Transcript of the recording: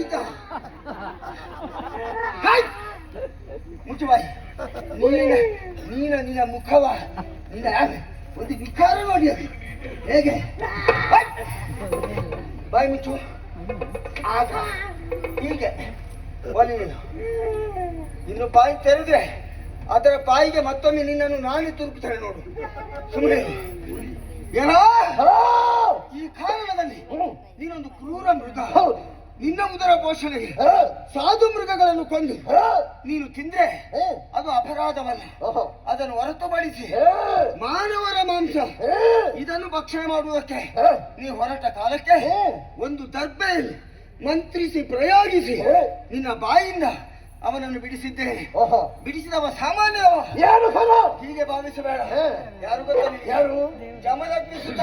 ಈಗ ಮುಚ್ಚು ಬಾಯಿ. ನಿನ್ನ ಮುಖವ ನಿನ್ನ ಒಂದು ವಿಕಾರ ನೋಡಿ ಅದು ಹೇಗೆ. ಬಾಯಿ ಮುಚ್ಚು. ಆಗ ಹೀಗೆ ಒಲಿ ನೀನು ಇನ್ನು ಬಾಯಿ ತೆರೆದ್ರೆ ಅದರ ಬಾಯಿಗೆ ಮತ್ತೊಮ್ಮೆ ನಿನ್ನನ್ನು ನಾನೇ ತುರುಕುತ್ತೇನೆ ನೋಡು. ಸುಮ್ಮನೆ ಏನೋ ಈ ಕಾರಣದಲ್ಲಿ ನೀನೊಂದು ಕ್ರೂರ ಮೃಗ. ನಿನ್ನ ಉದರ ಪೋಷಣೆಗೆ ಸಾಧು ಮೃಗಗಳನ್ನು ಕೊಂದು ನೀನು ತಿಂದ್ರೆ ಅದು ಅಪರಾಧವಲ್ಲ. ಅದನ್ನು ಹೊರತುಪಡಿಸಿ ಮಾನವರ ಮಾಂಸ ಇದನ್ನು ಭಕ್ಷಣೆ ಮಾಡುವುದಕ್ಕೆ ನೀವು ಹೊರಟ ಕಾಲಕ್ಕೆ ಒಂದು ದರ್ಬೆಯಲ್ಲಿ ಮಂತ್ರಿಸಿ ಪ್ರಯೋಗಿಸಿ ನಿನ್ನ ಬಾಯಿಂದ ಅವನನ್ನು ಬಿಡಿಸಿದ್ದೇನೆ. ಬಿಡಿಸಿದವ ಸಾಮಾನ್ಯವ ಹೀಗೆ ಭಾವಿಸಬೇಡ. ಯಾರು ಗೊತ್ತ? ಯಾರು? ಜಮದಗ್ನಿ ಸುತ್ತ